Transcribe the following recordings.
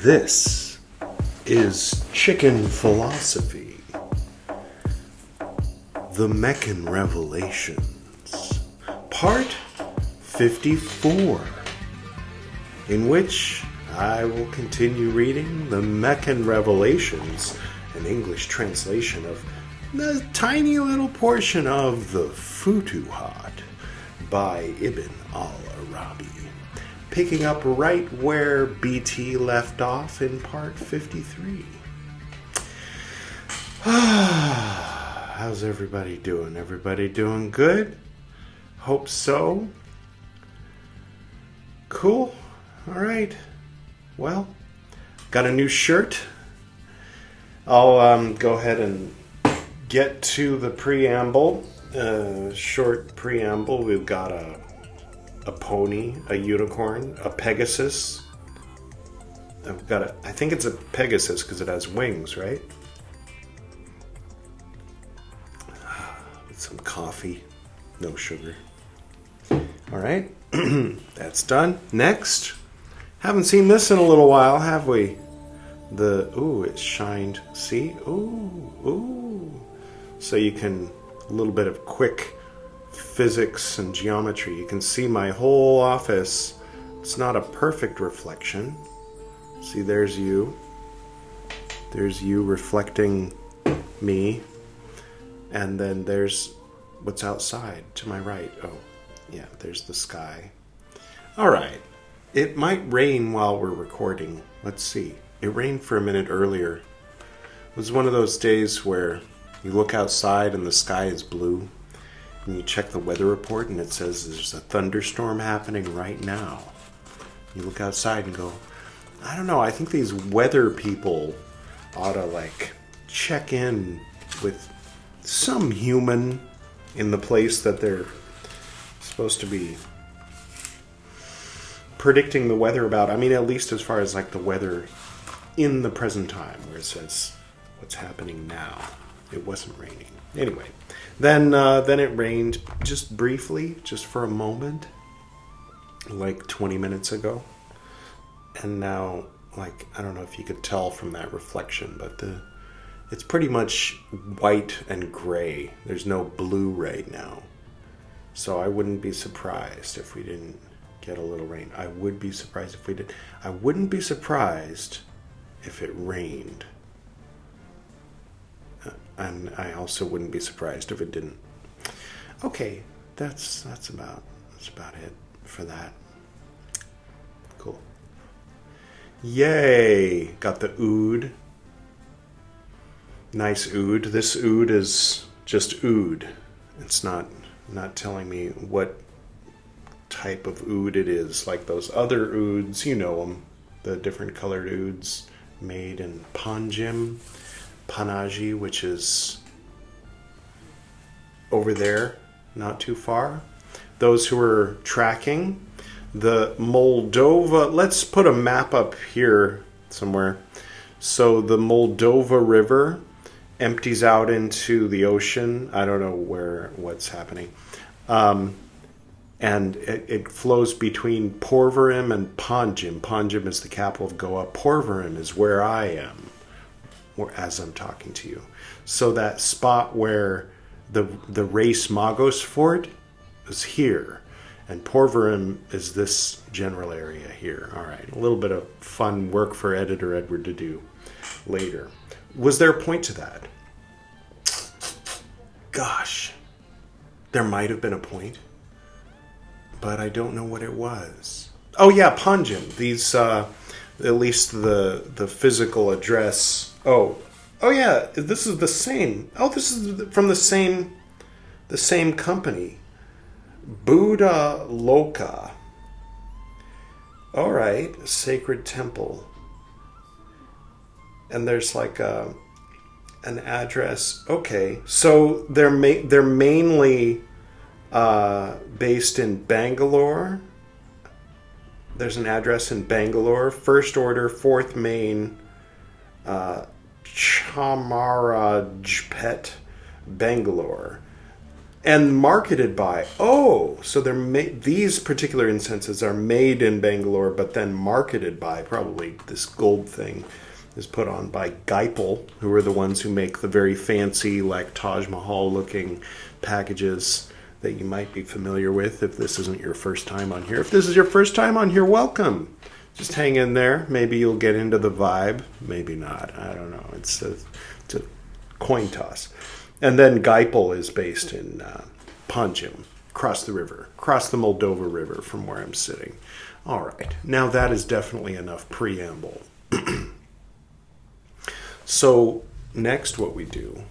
This is Chicken Philosophy, the Meccan Revelations, part 54, in which I will continue reading the Meccan Revelations, an English translation of the tiny little portion of the Futuhat by Ibn al-Arabi, picking up right where BT left off in part 53. How's everybody doing? Everybody doing good? Hope so. Cool. All right. Well, got a new shirt. I'll go ahead and get to the preamble. Short preamble. We've got a pony, a unicorn, a Pegasus. I've got I think it's a Pegasus because it has wings, right? With some coffee, no sugar. All right, that's done. Next, haven't seen this in a little while, have we? It shined. See, ooh. So you can a little bit of quick physics and geometry. You can see my whole office. It's not a perfect reflection. See, there's you. There's you reflecting me. And then there's what's outside to my right. Oh, yeah, there's the sky. All right. It might rain while we're recording. Let's see. It rained for a minute earlier. It was one of those days where you look outside and the sky is blue. And you check the weather report and it says there's a thunderstorm happening right now. You look outside and go, I don't know, I think these weather people ought to check in with some human in the place that they're supposed to be predicting the weather about. I mean, at least as far as the weather in the present time, where it says what's happening now. It wasn't raining. Anyway, then it rained just briefly, just for a moment, 20 minutes ago. And now, I don't know if you could tell from that reflection, but it's pretty much white and gray. There's no blue right now. So I wouldn't be surprised if we didn't get a little rain. I would be surprised if we did. I wouldn't be surprised if it rained. And I also wouldn't be surprised if it didn't. Okay, that's about it for that. Cool. Yay! Got the oud. Nice oud. This oud is just oud. It's not telling me what type of oud it is. Like those other ouds, you know them. The different colored ouds made in Panjim. Panaji, which is over there, not too far. Those who are tracking, the Moldova, let's put a map up here somewhere. So the Moldova River empties out into the ocean. I don't know what's happening. And it flows between Porvorim and Panjim. Panjim is the capital of Goa. Porvorim is where I am, as I'm talking to you. So that spot where the Race Magos fort is here, and Porvorim is this general area here. All right, a little bit of fun work for editor Edward to do later. Was there a point to that? Gosh, there might have been a point, but I don't know what it was. Oh yeah, Panjim. These at least the physical address. Oh yeah, this is the same. Oh, this is from the same company. Buddha Loka. All right, sacred temple. And there's an address. Okay, so they're mainly based in Bangalore. There's an address in Bangalore. First order, 4th Main, Chamarajpet, Bangalore. And marketed by, so these particular incenses are made in Bangalore, but then marketed by, probably this gold thing is put on by Gwydion, who are the ones who make the very fancy, like Taj Mahal looking packages that you might be familiar with if this isn't your first time on here. If this is your first time on here, welcome. Just hang in there. Maybe you'll get into the vibe. Maybe not. I don't know. It's a coin toss. And then Gwydion is based in Panjim, across the river, across the Moldova River from where I'm sitting. All right. Now that is definitely enough preamble. So next what we do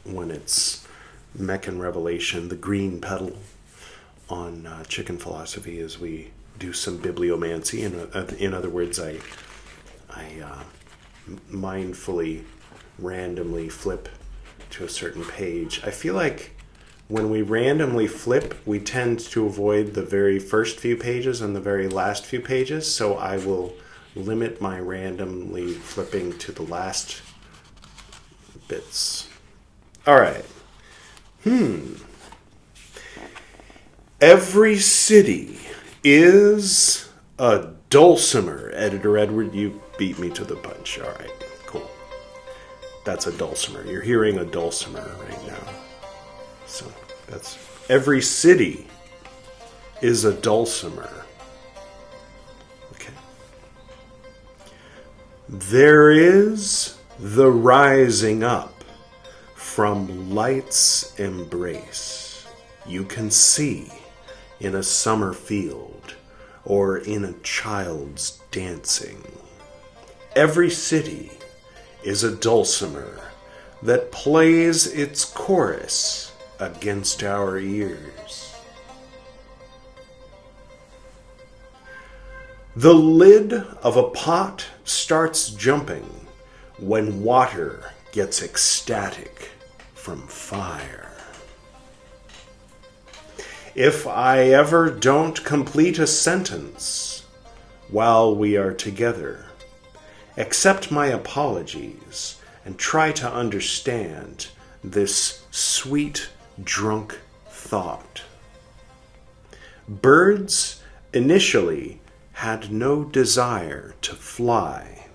when it's Meccan Revelation, the green pedal on chicken philosophy, is we do some bibliomancy. In other words, I mindfully, randomly flip to a certain page. I feel like when we randomly flip, we tend to avoid the very first few pages and the very last few pages, so I will limit my randomly flipping to the last bits. All right. Every city is a dulcimer. Editor Edward, you beat me to the punch. All right, cool. That's a dulcimer. You're hearing a dulcimer right now. So that's every city is a dulcimer. Okay. There is the rising up from light's embrace. You can see in a summer field or in a child's dancing. Every city is a dulcimer that plays its chorus against our ears. The lid of a pot starts jumping when water gets ecstatic from fire. If I ever don't complete a sentence while we are together, accept my apologies and try to understand this sweet, drunk thought. Birds initially had no desire to fly.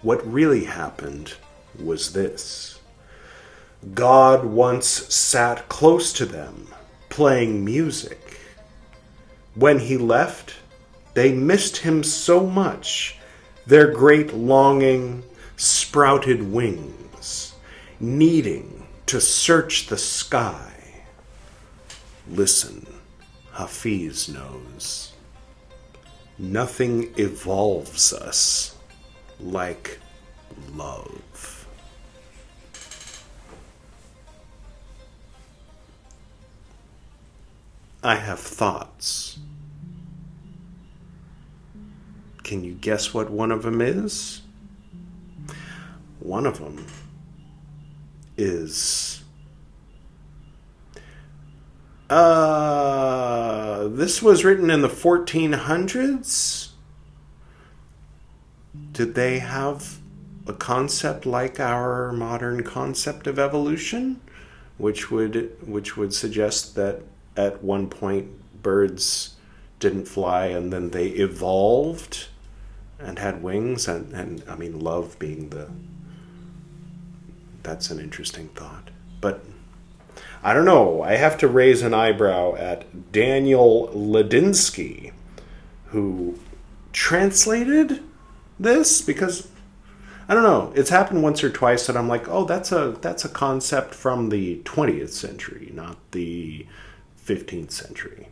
What really happened was this. God once sat close to them, playing music. When he left, they missed him so much, their great longing sprouted wings, needing to search the sky. Listen, Hafiz knows. Nothing evolves us like love. I have thoughts. Can you guess what one of them is? One of them is... this was written in the 1400s. Did they have a concept like our modern concept of evolution, which would suggest that at one point birds didn't fly and then they evolved and had wings, and I mean, love being that's an interesting thought. But I don't know. I have to raise an eyebrow at Daniel Ladinsky, who translated this, because I don't know. It's happened once or twice that I'm like, oh, that's a concept from the 20th century, not the 15th century.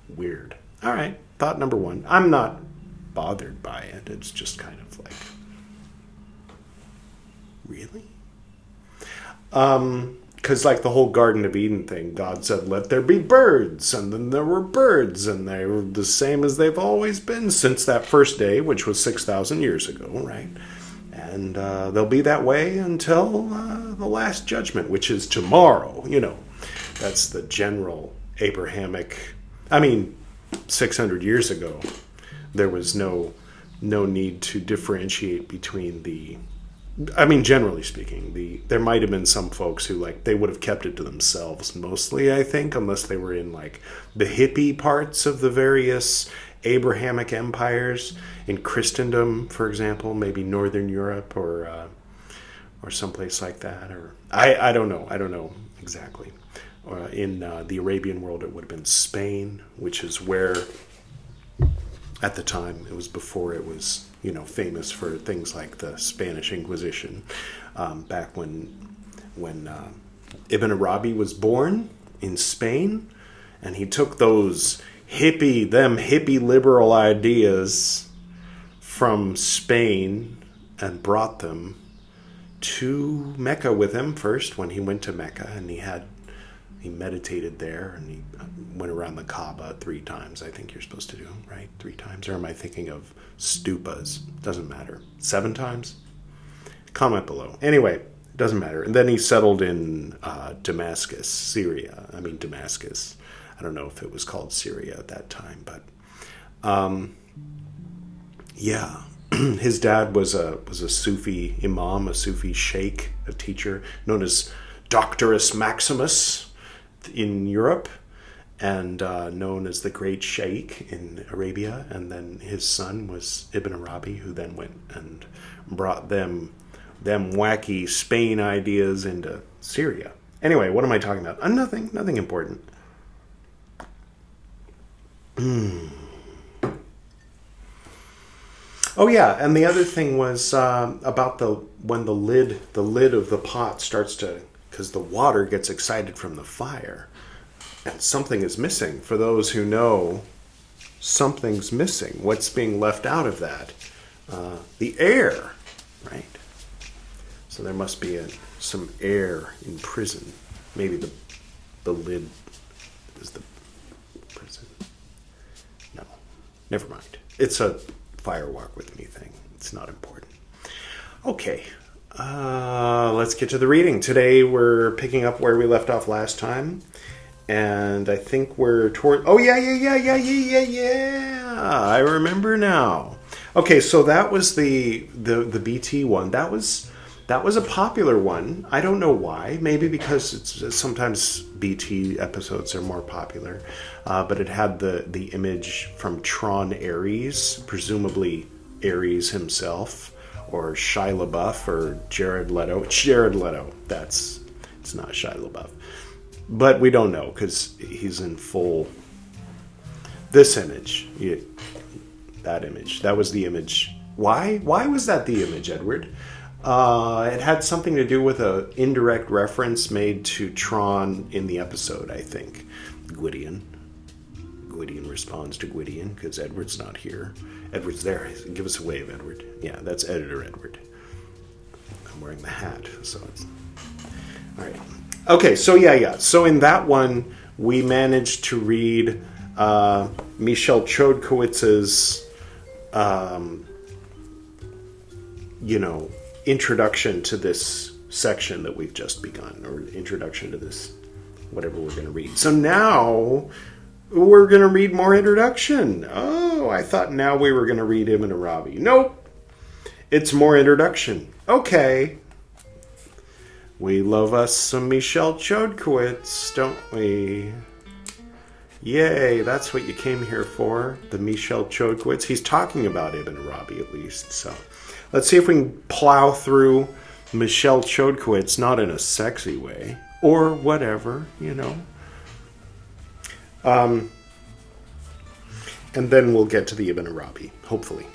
Weird. All right. Thought number one. I'm not bothered by it. It's just kind of like, really? Because like the whole Garden of Eden thing, God said, let there be birds. And then there were birds, and they were the same as they've always been since that first day, which was 6,000 years ago, right? And they'll be that way until the last judgment, which is tomorrow. You know, that's the general Abrahamic. I mean, 600 years ago, there was no need to differentiate between the I mean, generally speaking, there might have been some folks who, like, they would have kept it to themselves mostly, I think, unless they were in, like, the hippie parts of the various Abrahamic empires in Christendom, for example, maybe Northern Europe or someplace like that. Or I don't know exactly. In the Arabian world, it would have been Spain, which is where, at the time, it was before it was, famous for things like the Spanish Inquisition. Back when Ibn Arabi was born in Spain, and he took those hippie liberal ideas from Spain and brought them to Mecca with him first when he went to Mecca, and he meditated there, and he went around the Kaaba 3 times. I think you're supposed to do, right? 3 times? Or am I thinking of stupas? Doesn't matter. 7 times? Comment below. Anyway, doesn't matter. And then he settled in Damascus, Syria. I mean, Damascus. I don't know if it was called Syria at that time, but yeah. His dad was a Sufi imam, a Sufi sheikh, a teacher, known as Doctorus Maximus in Europe, and known as the Great Sheikh in Arabia. And then his son was Ibn Arabi, who then went and brought them wacky Spain ideas into Syria. Anyway, what am I talking about? Nothing important. Oh yeah, and the other thing was about when the lid of the pot starts to, because the water gets excited from the fire, and something is missing. For those who know, something's missing. What's being left out of that? The air, right? So there must be some air in prison. Maybe the lid is the prison. No, never mind. It's a fire walk with me thing. It's not important. Okay, let's get to the reading. Today we're picking up where we left off last time, and I think we're toward. Oh yeah. I remember now. Okay, so that was the BT one. That was a popular one. I don't know why. Maybe because it's sometimes BT episodes are more popular. But it had the image from Tron Ares, presumably Ares himself, or Shia LaBeouf, or Jared Leto. It's Jared Leto. It's not Shia LaBeouf. But we don't know because he's in full. This image, that image, that was the image. Why was that the image, Edward? It had something to do with an indirect reference made to Tron in the episode, I think. Gwydion responds to Gwydion because Edward's not here. Edward's there. Give us a wave, Edward. Yeah, that's Editor Edward. I'm wearing the hat, so it's... All right. Okay, so yeah. So in that one, we managed to read Michel Chodkiewicz's, introduction to this section that we've just begun, or introduction to this, whatever we're going to read. So now we're going to read more introduction. Oh, I thought now we were going to read Ibn Arabi. Nope. It's more introduction. Okay. We love us some Michel Chodkiewicz, don't we? Yay, that's what you came here for, the Michel Chodkiewicz. He's talking about Ibn Arabi at least, so... Let's see if we can plow through Michel Chodkiewicz, not in a sexy way, or whatever, And then we'll get to the Ibn Arabi, hopefully.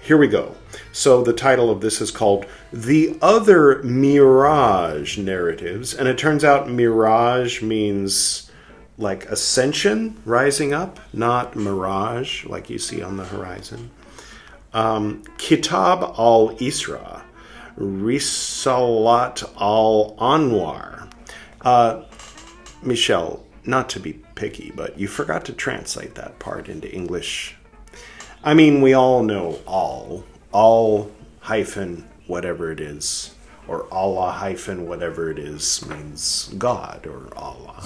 Here we go. So the title of this is called The Other Mirage Narratives. And it turns out mirage means like ascension, rising up, not mirage like you see on the horizon. Kitab al-Isra, Risalat al-Anwar. Michel, not to be picky, but you forgot to translate that part into English. I mean, we all know all hyphen whatever it is, or Allah hyphen whatever it is means God or Allah.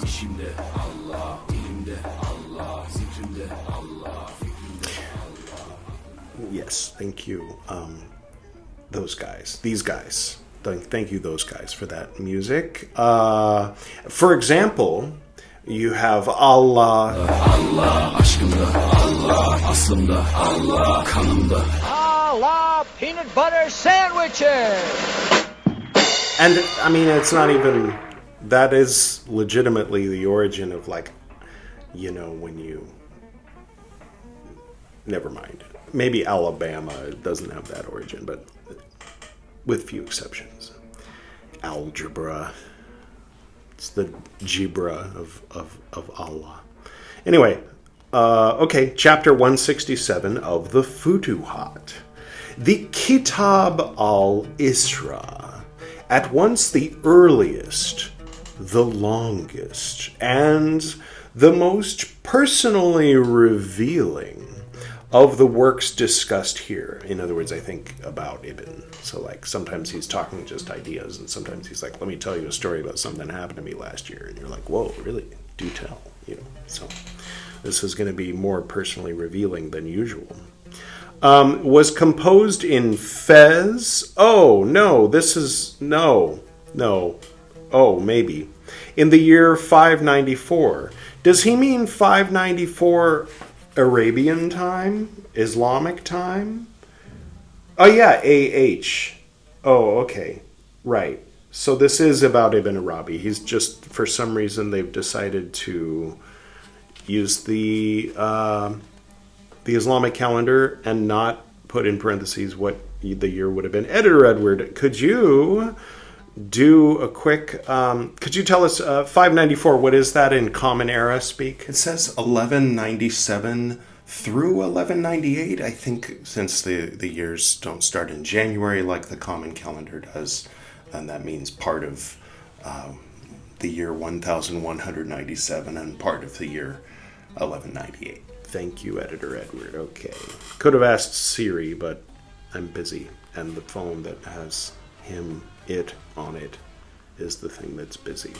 Yes, thank you. those guys, these guys. Thank you, those guys, for that music. For example, you have Allah. Allah, aşkımda, Allah, aslımda, Allah, kanımda. Allah, peanut butter sandwiches. And, I mean, it's not even... That is legitimately the origin of, like, you know, when you... Never mind. Maybe Alabama doesn't have that origin, but with few exceptions. Algebra. It's the Jibra of Allah. Anyway, okay, chapter 167 of the Futuhat. The Kitab al-Isra, at once the earliest, the longest, and the most personally revealing of the works discussed here. In other words, I think about Ibn. So, like, sometimes he's talking just ideas, and sometimes he's like, let me tell you a story about something that happened to me last year. And you're like, whoa, really? Do tell, you know. So, this is going to be more personally revealing than usual. Was composed in Fez. Oh, no, this is... No. Oh, maybe. In the year 594. Does he mean 594... Arabian time? Islamic time? Oh, yeah, A.H. Oh, okay. Right. So this is about Ibn Arabi. He's just, for some reason, they've decided to use the Islamic calendar and not put in parentheses what the year would have been. Editor Edward, could you do a quick... could you tell us, 594, what is that in Common Era speak? It says 1197 through 1198, I think, since the years don't start in January like the Common Calendar does, and that means part of the year 1197 and part of the year 1198. Thank you, Editor Edward. Okay. Could have asked Siri, but I'm busy, and the phone that has him... it on it is the thing that's busy.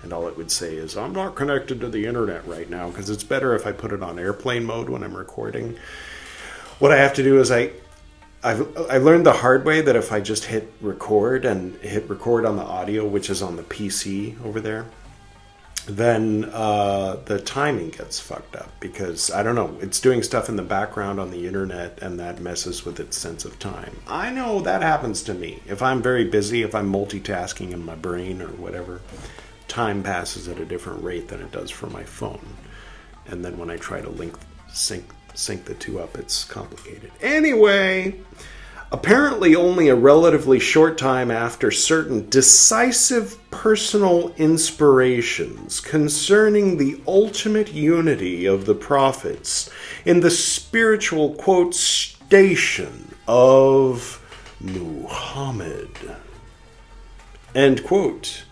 And all it would say is, I'm not connected to the internet right now, because it's better if I put it on airplane mode when I'm recording. What I have to do is I learned the hard way that if I just hit record and hit record on the audio, which is on the PC over there, then the timing gets fucked up, because, I don't know, it's doing stuff in the background on the internet, and that messes with its sense of time. I know that happens to me. If I'm very busy, if I'm multitasking in my brain or whatever, time passes at a different rate than it does for my phone. And then when I try to sync the two up, it's complicated. Anyway... Apparently only a relatively short time after certain decisive personal inspirations concerning the ultimate unity of the prophets in the spiritual, quote, station of Muhammad, end quote,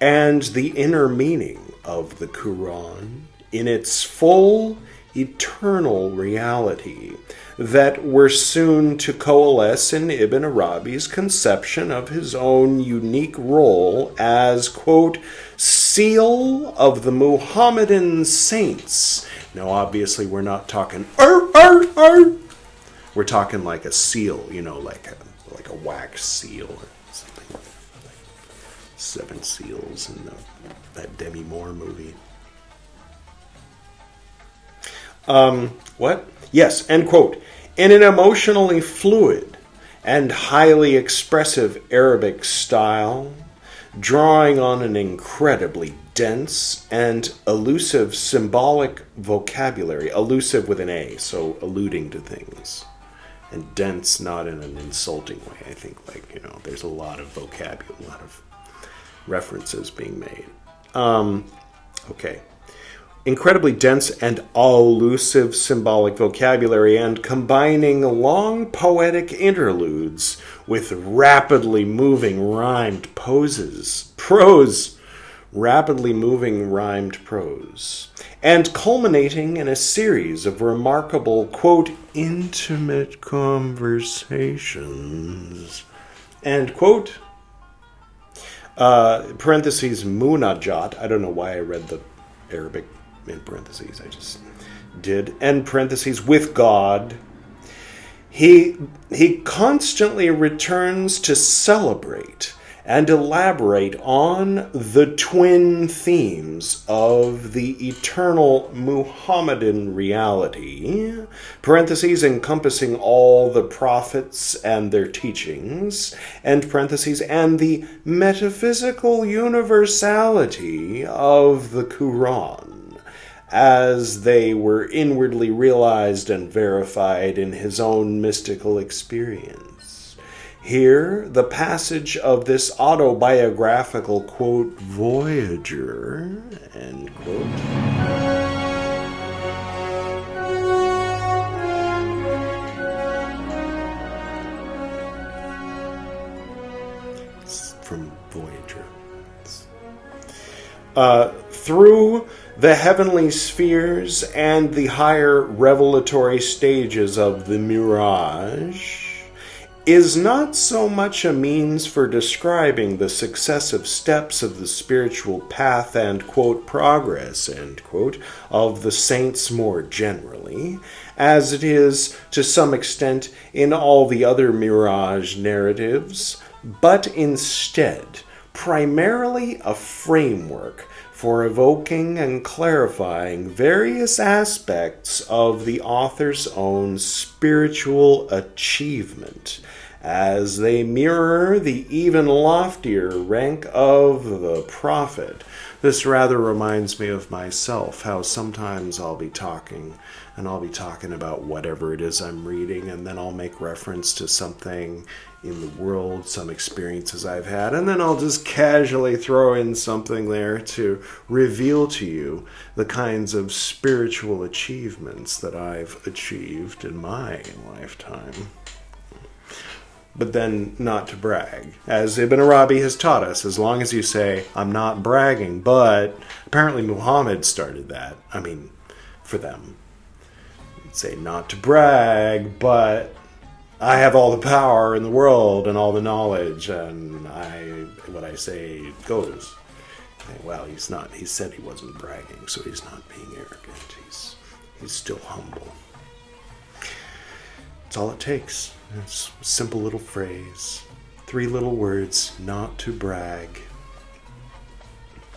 and the inner meaning of the Quran in its full eternal reality that were soon to coalesce in Ibn Arabi's conception of his own unique role as, quote, seal of the Muhammadan saints. Now, obviously, we're not talking, we're talking like a seal, you know, like a wax seal or something. Like 7 Seals in that Demi Moore movie. What? Yes, end quote. In an emotionally fluid and highly expressive Arabic style, drawing on an incredibly dense and elusive symbolic vocabulary, elusive with an A, so alluding to things, and dense not in an insulting way. I think, like, you know, there's a lot of vocabulary, a lot of references being made. Okay. Incredibly dense and elusive symbolic vocabulary, and combining long poetic interludes with rapidly moving rhymed prose, and culminating in a series of remarkable, quote, intimate conversations, end quote. Parentheses, munajat. I don't know why I read the Arabic in parentheses, I just did, end parentheses, with God, He constantly returns to celebrate and elaborate on the twin themes of the eternal Muhammadan reality, parentheses encompassing all the prophets and their teachings, end parentheses, and the metaphysical universality of the Quran, as they were inwardly realized and verified in his own mystical experience. Here, the passage of this autobiographical, quote, voyager, end quote, it's from Voyager. Through the heavenly spheres and the higher revelatory stages of the mirage, is not so much a means for describing the successive steps of the spiritual path and, quote, progress, end quote, of the saints more generally, as it is to some extent in all the other mirage narratives, but instead primarily a framework for evoking and clarifying various aspects of the author's own spiritual achievement, as they mirror the even loftier rank of the prophet. This rather reminds me of myself, how sometimes I'll be talking about whatever it is I'm reading, and then I'll make reference to something in the world, some experiences I've had, and then I'll just casually throw in something there to reveal to you the kinds of spiritual achievements that I've achieved in my lifetime. But then not to brag. As Ibn Arabi has taught us, as long as you say, I'm not bragging, but apparently Muhammad started that. I mean, for them. Say not to brag, but I have all the power in the world and all the knowledge, and what I say goes. Well, he's not. He said he wasn't bragging, so he's not being arrogant. He's still humble. That's all it takes. It's a simple little phrase. 3 little words, not to brag.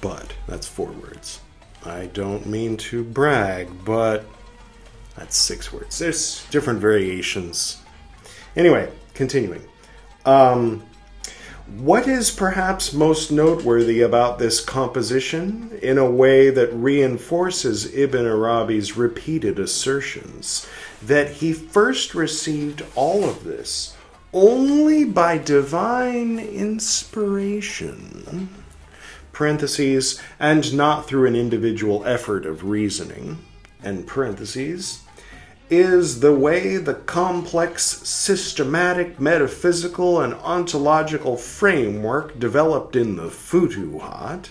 But, that's 4 words. I don't mean to brag, but that's 6 words. There's different variations. Anyway, continuing. What is perhaps most noteworthy about this composition, in a way that reinforces Ibn Arabi's repeated assertions that he first received all of this only by divine inspiration, parentheses, and not through an individual effort of reasoning, end parentheses, is the way the complex, systematic, metaphysical, and ontological framework developed in the Futuhat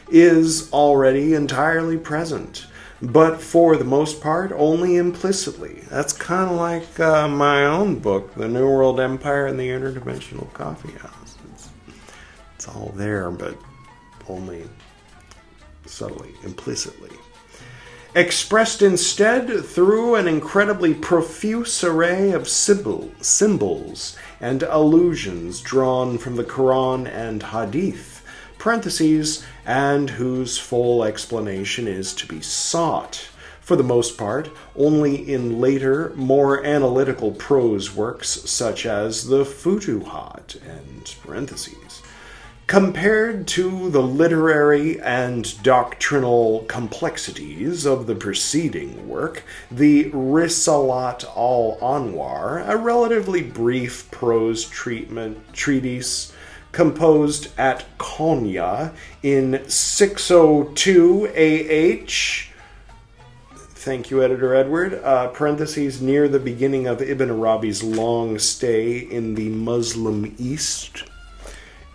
is already entirely present, but for the most part only implicitly. That's kind of like my own book, The New World Empire and the Interdimensional Coffee House. It's all there, but only subtly, implicitly. Expressed instead through an incredibly profuse array of symbols and allusions drawn from the Quran and Hadith, parentheses, and whose full explanation is to be sought, for the most part, only in later, more analytical prose works such as the Futuhat, end parentheses. Compared to the literary and doctrinal complexities of the preceding work, the Risalat al-Anwar, a relatively brief prose treatise composed at Konya in 602 AH, thank you, Editor Edward, parentheses, near the beginning of Ibn Arabi's long stay in the Muslim East,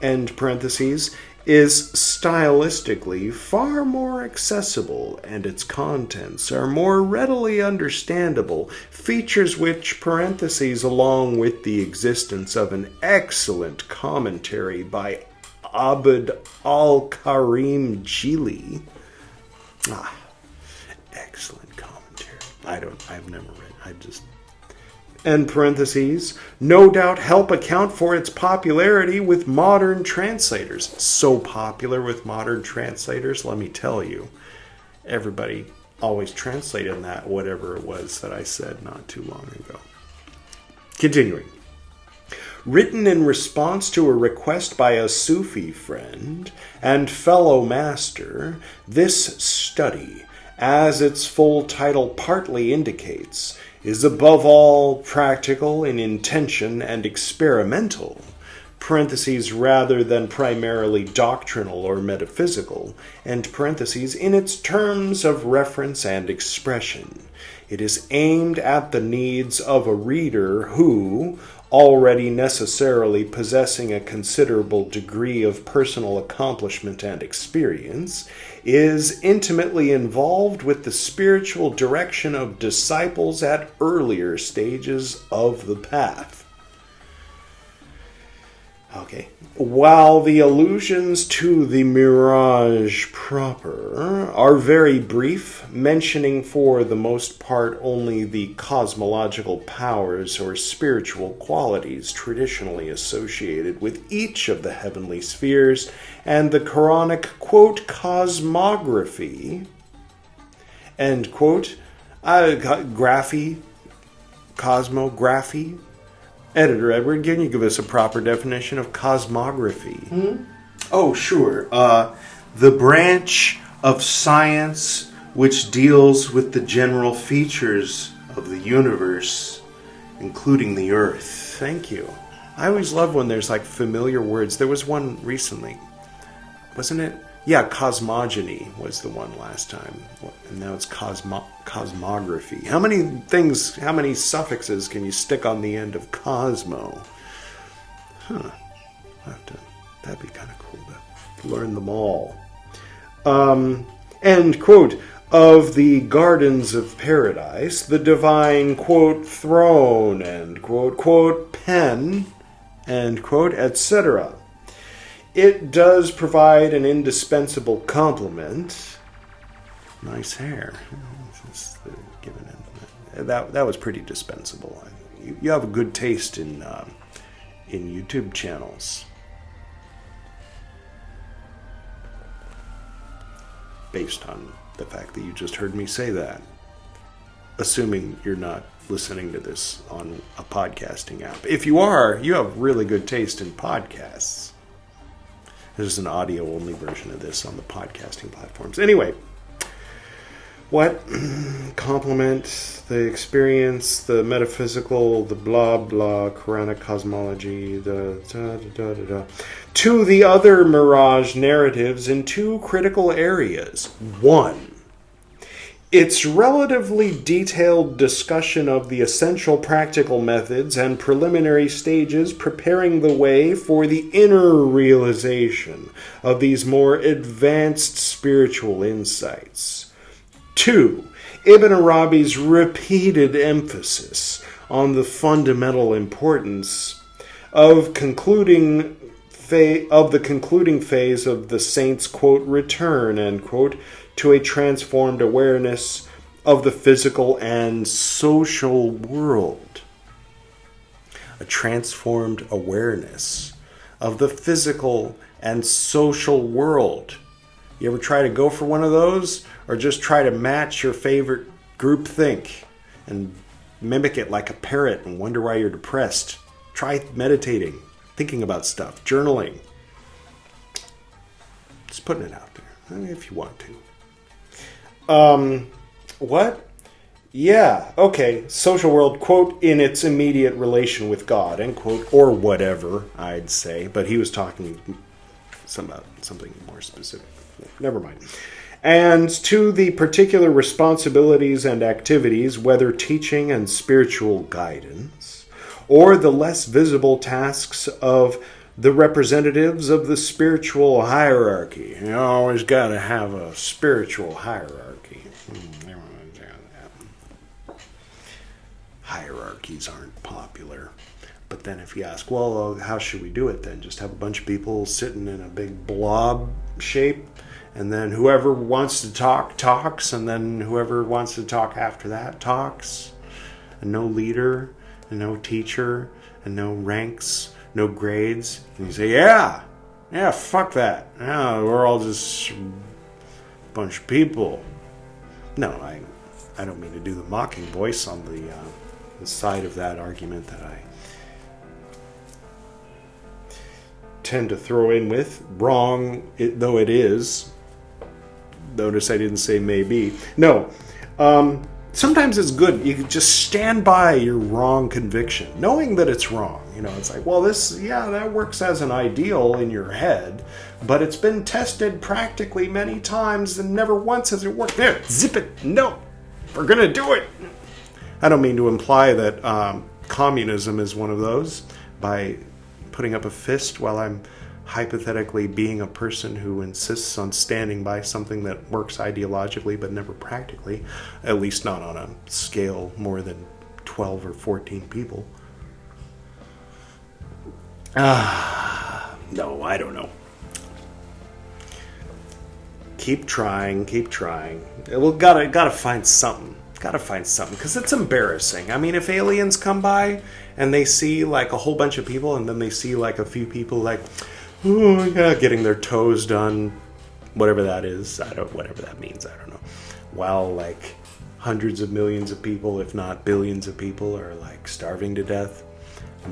end parentheses, is stylistically far more accessible, and its contents are more readily understandable, features which, parentheses, along with the existence of an excellent commentary by Abd al-Karim Jili. Excellent commentary. I've never read, end parentheses, no doubt help account for its popularity with modern translators. So popular with modern translators, let me tell you. Everybody always translated that, whatever it was that I said not too long ago. Continuing. Written in response to a request by a Sufi friend and fellow master, this study, as its full title partly indicates, is above all practical in intention and experimental, parentheses rather than primarily doctrinal or metaphysical, end parentheses, in its terms of reference and expression. It is aimed at the needs of a reader who, already necessarily possessing a considerable degree of personal accomplishment and experience, is intimately involved with the spiritual direction of disciples at earlier stages of the path. Okay. While the allusions to the mirage proper are very brief, mentioning for the most part only the cosmological powers or spiritual qualities traditionally associated with each of the heavenly spheres, and the Quranic, quote, cosmography, end quote, cosmography. Editor Edward, can you give us a proper definition of cosmography? Oh, sure. The branch of science which deals with the general features of the universe, including the Earth. Thank you. I always love when there's like familiar words. There was one recently, wasn't it? Yeah, cosmogony was the one last time. And now it's cosmography. How many suffixes can you stick on the end of cosmo? That'd be kind of cool to learn them all. End quote. Of the gardens of paradise, the divine, quote, throne, end quote, quote, pen, end quote, etc. It does provide an indispensable complement. Nice hair. That was pretty dispensable. You have a good taste in YouTube channels. Based on the fact that you just heard me say that. Assuming you're not listening to this on a podcasting app. If you are, you have really good taste in podcasts. There's an audio-only version of this on the podcasting platforms. Anyway, what? Complement, the experience, the metaphysical, the blah, blah, Quranic cosmology, the da-da-da-da-da. To the other mirage narratives in two critical areas. One, its relatively detailed discussion of the essential practical methods and preliminary stages preparing the way for the inner realization of these more advanced spiritual insights. 2. Ibn Arabi's repeated emphasis on the fundamental importance of the concluding phase of the saint's, quote, return, end quote, to a transformed awareness of the physical and social world. A transformed awareness of the physical and social world. You ever try to go for one of those? Or just try to match your favorite group think and mimic it like a parrot and wonder why you're depressed? Try meditating, thinking about stuff, journaling. Just putting it out there, if you want to. What? Yeah, okay. Social world, quote, in its immediate relation with God, end quote, or whatever, I'd say. But he was talking about something more specific. Never mind. And to the particular responsibilities and activities, whether teaching and spiritual guidance, or the less visible tasks of the representatives of the spiritual hierarchy. You always got to have a spiritual hierarchy. Hierarchies aren't popular. But then if you ask, well, how should we do it then? Just have a bunch of people sitting in a big blob shape, and then whoever wants to talk, talks, and then whoever wants to talk after that talks, and no leader. and no teacher, and no ranks, no grades. And you say, yeah, fuck that. Yeah, we're all just a bunch of people. No, I don't mean to do the mocking voice on the side of that argument that I tend to throw in with. Wrong, though it is. Notice I didn't say maybe. No. Sometimes it's good. You can just stand by your wrong conviction, knowing that it's wrong. You know, it's like, well, that works as an ideal in your head, but it's been tested practically many times and never once has it worked. There, zip it. No, we're going to do it. I don't mean to imply that communism is one of those by putting up a fist while I'm hypothetically being a person who insists on standing by something that works ideologically but never practically, at least not on a scale more than 12 or 14 people. No, I don't know. Keep trying. Well, gotta find something. Because it's embarrassing. I mean, if aliens come by and they see like a whole bunch of people and then they see like a few people like, oh, yeah, getting their toes done, whatever that is, whatever that means, I don't know. While like hundreds of millions of people, if not billions of people, are like starving to death,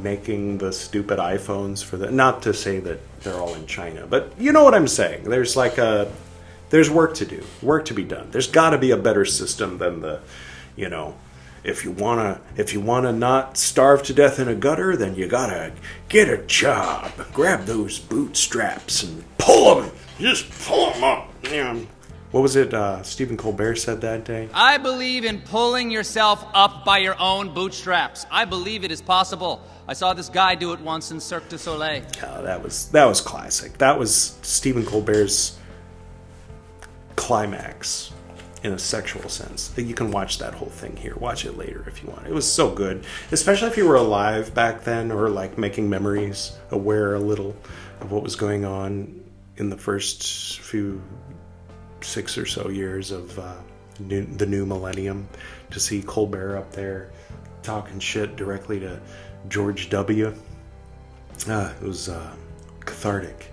making the stupid iPhones for not to say that they're all in China, but you know what I'm saying. There's there's work to do, work to be done. There's got to be a better system than if you wanna not starve to death in a gutter, then you gotta get a job. Grab those bootstraps and pull them. Just pull them up. Yeah. What was it Stephen Colbert said that day? I believe in pulling yourself up by your own bootstraps. I believe it is possible. I saw this guy do it once in Cirque du Soleil. Oh, that was classic. That was Stephen Colbert's climax in a sexual sense. You can watch that whole thing here. Watch it later if you want. It was so good, especially if you were alive back then or like making memories, aware a little of what was going on in the first few 6 or so years of the new millennium. To see Colbert up there talking shit directly to George W. It was cathartic.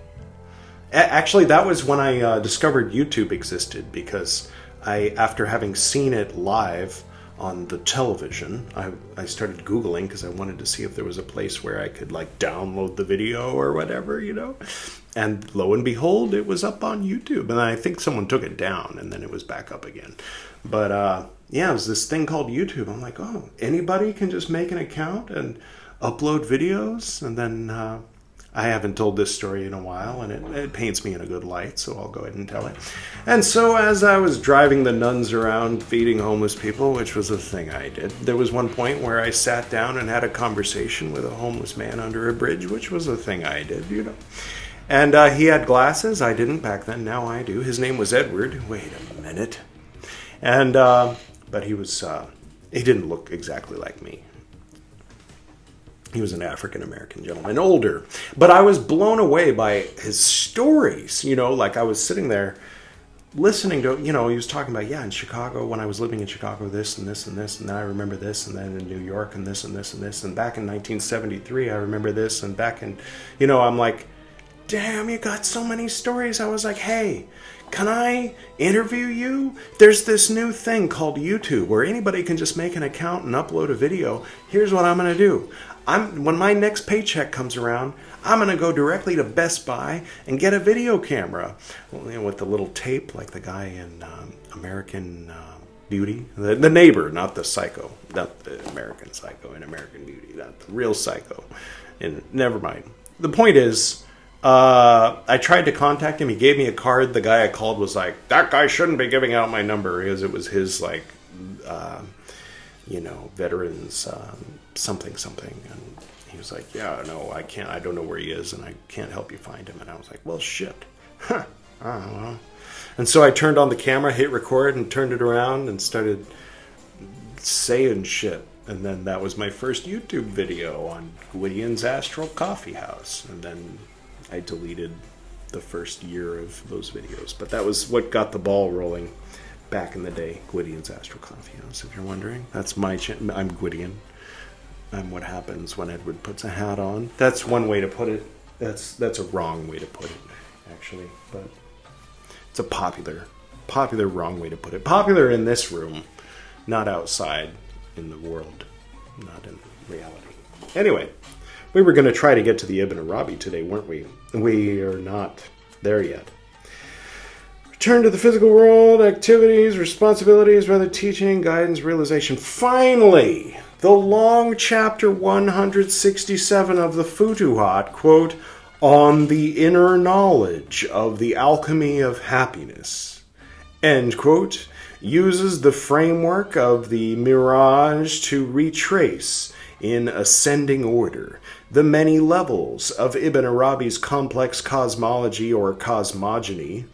Actually, that was when I discovered YouTube existed, because after having seen it live on the television, I started Googling because I wanted to see if there was a place where I could like download the video or whatever, And lo and behold, it was up on YouTube. And I think someone took it down and then it was back up again. But it was this thing called YouTube. I'm like, oh, anybody can just make an account and upload videos? And then I haven't told this story in a while, and it paints me in a good light, so I'll go ahead and tell it. And so as I was driving the nuns around feeding homeless people, which was a thing I did, there was one point where I sat down and had a conversation with a homeless man under a bridge, which was a thing I did, And he had glasses. I didn't back then. Now I do. His name was Edward. Wait a minute. And but he was he didn't look exactly like me. He was an African-American gentleman, older. But I was blown away by his stories. Like I was sitting there listening to, he was talking about, in Chicago, when I was living in Chicago, this and this and this, and then I remember this, and then in New York, and this and this and this, and back in 1973, I remember this, and back in, I'm like, damn, you got so many stories. I was like, hey, can I interview you? There's this new thing called YouTube where anybody can just make an account and upload a video. Here's what I'm going to do. When my next paycheck comes around, I'm going to go directly to Best Buy and get a video camera. With the little tape, like the guy in American Beauty. The neighbor, not the psycho. Not the American Psycho in American Beauty. Not the real psycho. And never mind. The point is, I tried to contact him. He gave me a card. The guy I called was like, that guy shouldn't be giving out my number, because it was his, like, veterans something. And he was like, yeah, no, I can't. I don't know where he is, and I can't help you find him. And I was like, well, shit. I don't know. And so I turned on the camera, hit record, and turned it around and started saying shit. And then that was my first YouTube video on Gwydion's Astral Coffee House. And then I deleted the first year of those videos. But that was what got the ball rolling back in the day. Gwydion's Astral Coffee House, if you're wondering. That's my channel. I'm Gwydion. I'm what happens when Edward puts a hat on. That's one way to put it. That's a wrong way to put it, actually. But it's a popular wrong way to put it. Popular in this room, not outside in the world, not in reality. Anyway, we were going to try to get to the Ibn Arabi today, weren't we? We are not there yet. Return to the physical world, activities, responsibilities, rather teaching, guidance, realization. Finally, the long chapter 167 of the Futuhat, quote, on the inner knowledge of the alchemy of happiness, end quote, uses the framework of the Mirage to retrace, in ascending order, the many levels of Ibn Arabi's complex cosmology or cosmogony.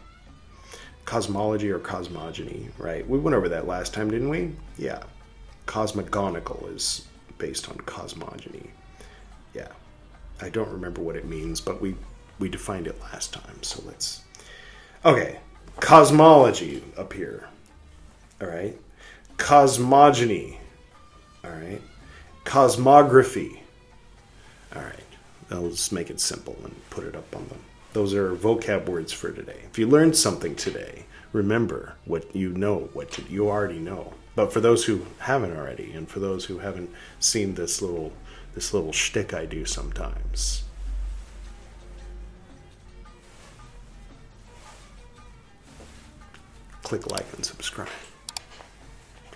Cosmology or cosmogony, right? We went over that last time, didn't we? Yeah. Cosmogonical is based on cosmogony. Yeah. I don't remember what it means, but we defined it last time, so let's... Okay. Cosmology up here. All right. Cosmogony. All right. Cosmography. All right. I'll just make it simple and put it up on them. Those are vocab words for today. If you learned something today, remember what you know, what you already know. But for those who haven't already, and for those who haven't seen this little shtick I do sometimes, click like and subscribe.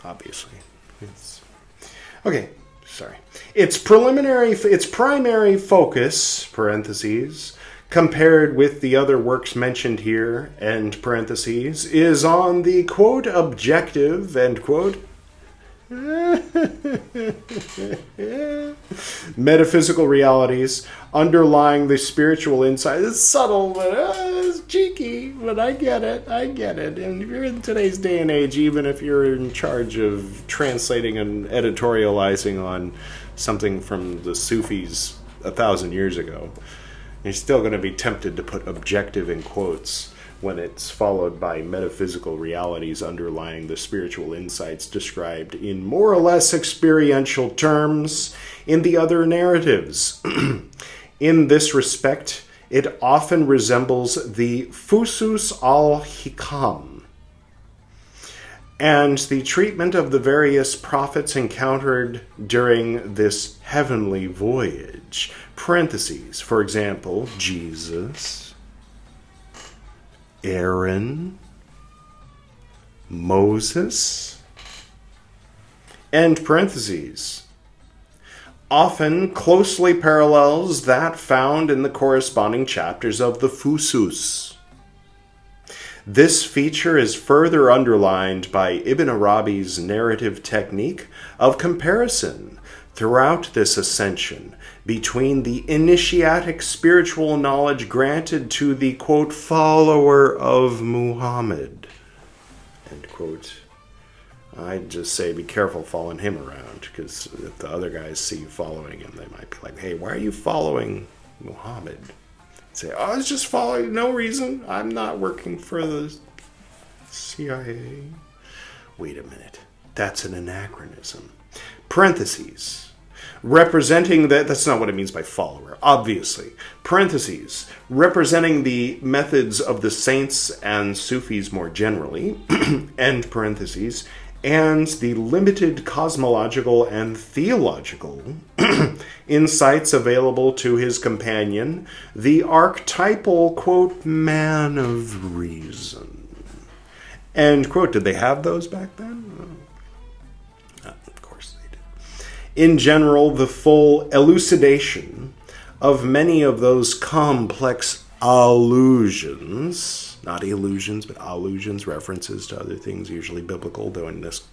Obviously, okay. Sorry. Its primary focus, parentheses, compared with the other works mentioned here, end parentheses, is on the, quote, objective, end quote, metaphysical realities underlying the spiritual insight. It's subtle, but it's cheeky, but I get it. And if you're in today's day and age, even if you're in charge of translating and editorializing on something from the Sufis 1,000 years ago, you're still going to be tempted to put objective in quotes when it's followed by metaphysical realities underlying the spiritual insights described in more or less experiential terms in the other narratives. In this respect, it often resembles the Fusus al-Hikam and the treatment of the various prophets encountered during this heavenly voyage. Parentheses, for example, Jesus, Aaron, Moses, end parentheses, often closely parallels that found in the corresponding chapters of the Fusus. This feature is further underlined by Ibn Arabi's narrative technique of comparison throughout this ascension between the initiatic spiritual knowledge granted to the, quote, follower of Muhammad, end quote. I'd just say be careful following him around, because if the other guys see you following him, they might be like, hey, why are you following Muhammad? Say, oh, I was just following, no reason. I'm not working for the CIA. Wait a minute. That's an anachronism. Parentheses. Representing that's not what it means by follower, obviously. Parentheses. Representing the methods of the saints and Sufis more generally, end parentheses, and the limited cosmological and theological insights available to his companion, the archetypal, quote, man of reason, end quote. Did they have those back then? Of course they did. In general, the full elucidation of many of those complex allusions, not illusions, but allusions, references to other things, usually biblical, though in this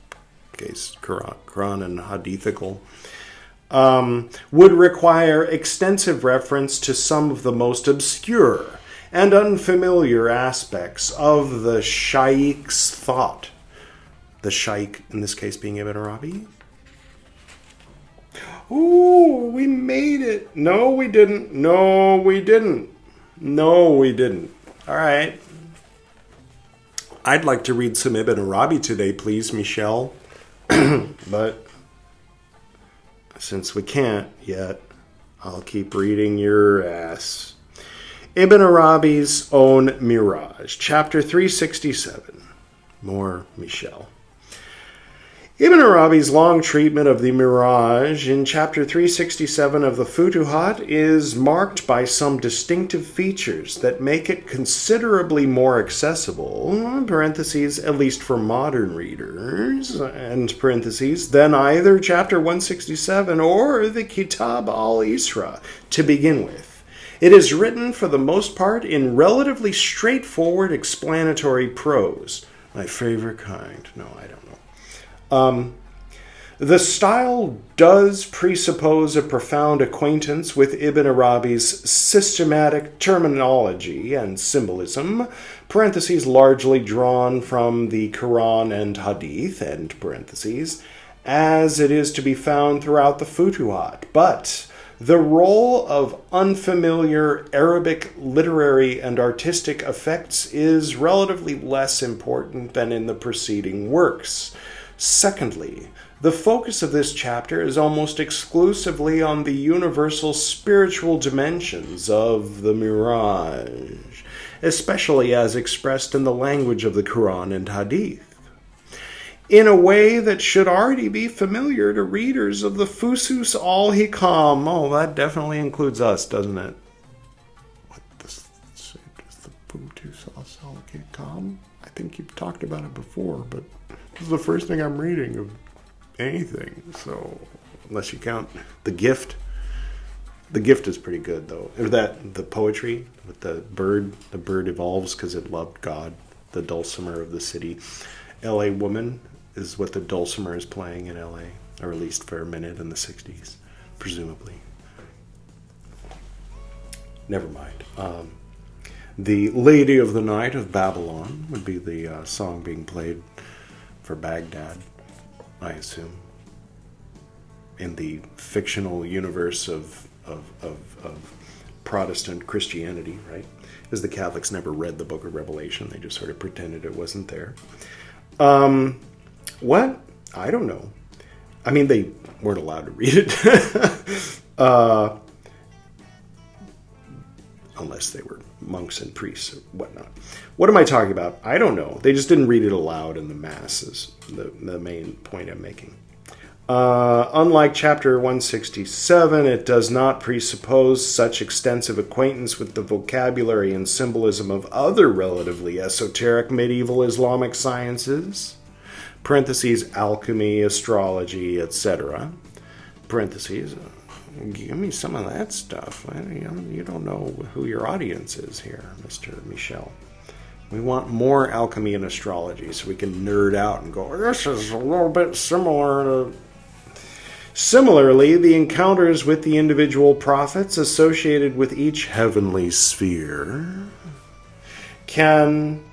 case, Quran and Hadithical, would require extensive reference to some of the most obscure and unfamiliar aspects of the Shaykh's thought. The Shaykh, in this case, being Ibn Arabi. Ooh, we made it. No, we didn't. No, we didn't. No, we didn't. All right. I'd like to read some Ibn Arabi today, please, Michel. But since we can't yet, I'll keep reading your ass. Ibn Arabi's own Mirage, chapter 367. More Michel. Ibn Arabi's long treatment of the Mirage in chapter 367 of the Futuhat is marked by some distinctive features that make it considerably more accessible, parentheses, at least for modern readers, end parentheses, than either chapter 167 or the Kitab al-Isra to begin with. It is written for the most part in relatively straightforward explanatory prose. My favorite kind. No, I don't know. The style does presuppose a profound acquaintance with Ibn Arabi's systematic terminology and symbolism, parentheses, largely drawn from the Quran and Hadith, end parentheses, as it is to be found throughout the Futuhat. But the role of unfamiliar Arabic literary and artistic effects is relatively less important than in the preceding works. Secondly, the focus of this chapter is almost exclusively on the universal spiritual dimensions of the Mirage, especially as expressed in the language of the Quran and Hadith, in a way that should already be familiar to readers of the Fusus al-Hikam. Oh, that definitely includes us, doesn't it? What does it say? Does the Fusus al-Hikam? I think you've talked about it before, but this is the first thing I'm reading of anything, so unless you count The Gift. The Gift is pretty good, though. Or the poetry with the bird evolves because it loved God, the dulcimer of the city. L.A. Woman is what the dulcimer is playing in L.A., or at least for a minute in the 60s, presumably. Never mind. The Lady of the Night of Babylon would be the song being played for Baghdad, I assume, in the fictional universe of Protestant Christianity, right? Because the Catholics never read the Book of Revelation. They just sort of pretended it wasn't there. What? I don't know. I mean, they weren't allowed to read it. Unless they were monks and priests or whatnot. What am I talking about? I don't know. They just didn't read it aloud in the masses, the main point I'm making. Unlike chapter 167, it does not presuppose such extensive acquaintance with the vocabulary and symbolism of other relatively esoteric medieval Islamic sciences, parentheses, alchemy, astrology, etc., parentheses, give me some of that stuff. You don't know who your audience is here, Mr. Michel. We want more alchemy and astrology so we can nerd out and go, this is a little bit similar to... Similarly, the encounters with the individual prophets associated with each heavenly sphere can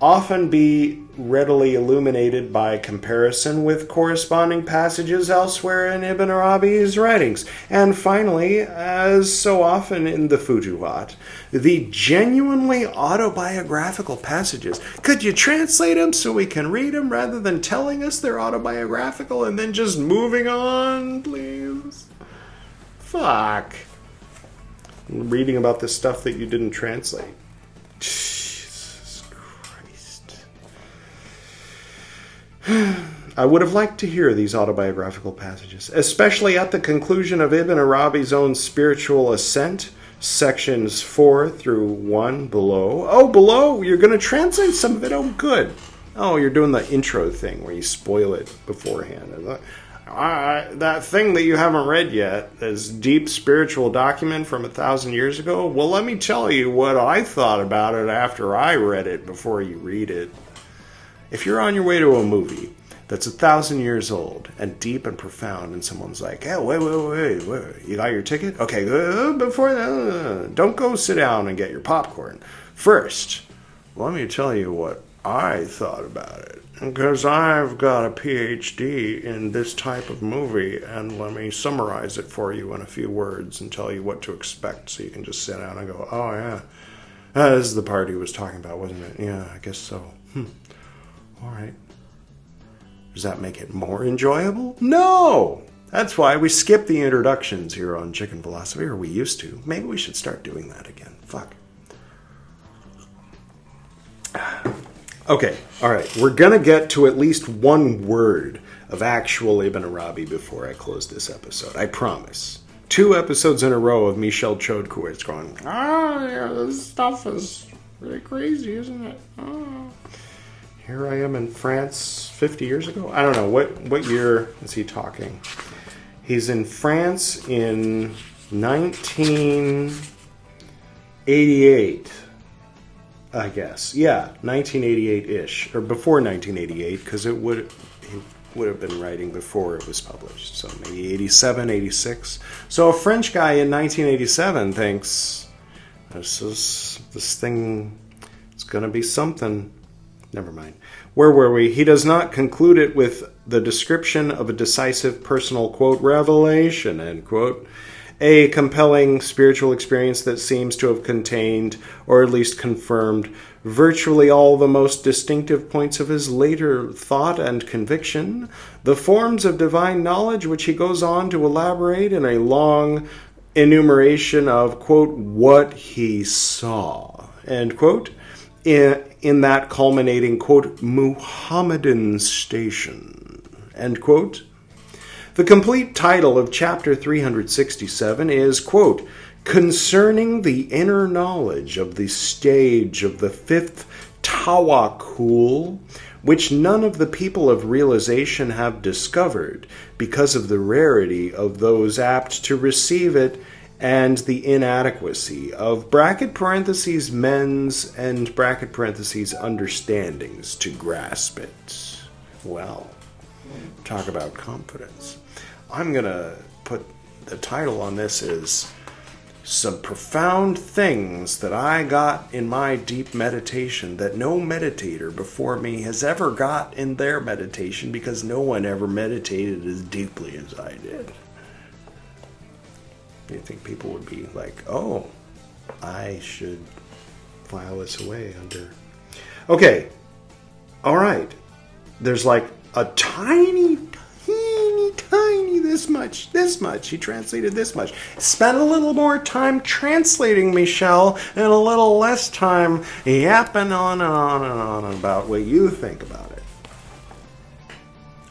often be readily illuminated by comparison with corresponding passages elsewhere in Ibn Arabi's writings. And finally, as so often in the Futuhat, the genuinely autobiographical passages. Could you translate them so we can read them rather than telling us they're autobiographical and then just moving on, please? Fuck. I'm reading about this stuff that you didn't translate. I would have liked to hear these autobiographical passages, especially at the conclusion of Ibn Arabi's own spiritual ascent, sections 4 through 1 below. Oh, below? You're going to translate some of it? Oh, good. Oh, you're doing the intro thing where you spoil it beforehand. That thing that you haven't read yet, this deep spiritual document from 1,000 years ago, well, let me tell you what I thought about it after I read it before you read it. If you're on your way to a movie that's 1,000 years old and deep and profound, and someone's like, hey, wait, you got your ticket? Okay, before that, don't go sit down and get your popcorn. First, let me tell you what I thought about it, because I've got a PhD in this type of movie, and let me summarize it for you in a few words and tell you what to expect, so you can just sit down and go, oh, yeah, this is the part he was talking about, wasn't it? Yeah, I guess so. All right. Does that make it more enjoyable? No! That's why we skip the introductions here on Chicken Philosophy, or we used to. Maybe we should start doing that again. Fuck. Okay, alright. We're gonna get to at least one word of actual Ibn Arabi before I close this episode. I promise. 2 episodes in a row of Michel Chodkiewicz going, yeah, this stuff is really crazy, isn't it? Here I am in France 50 years ago? I don't know. What year is he talking? He's in France in 1988, I guess. Yeah, 1988-ish. Or before 1988, because he would have been writing before it was published. So maybe 87, 86. So a French guy in 1987 thinks, this thing is going to be something. Never mind. Where were we? He does not conclude it with the description of a decisive personal, quote, revelation, end quote. A compelling spiritual experience that seems to have contained, or at least confirmed, virtually all the most distinctive points of his later thought and conviction, the forms of divine knowledge which he goes on to elaborate in a long enumeration of, quote, what he saw, end quote, in that culminating, quote, Muhammadan station, end quote. The complete title of chapter 367 is, quote, concerning the inner knowledge of the stage of the 5th Tawakkul, which none of the people of realization have discovered because of the rarity of those apt to receive it and the inadequacy of bracket parentheses men's and bracket parentheses understandings to grasp it. Well, talk about confidence. I'm going to put the title on this is Some Profound Things That I Got in My Deep Meditation That No Meditator Before Me Has Ever got in their meditation, because no one ever meditated as deeply as I did. You think people would be like, oh, I should file this away under... Okay. All right. There's like a tiny, this much. He translated this much. Spend a little more time translating, Michel, and a little less time yapping on and on and on about what you think about it.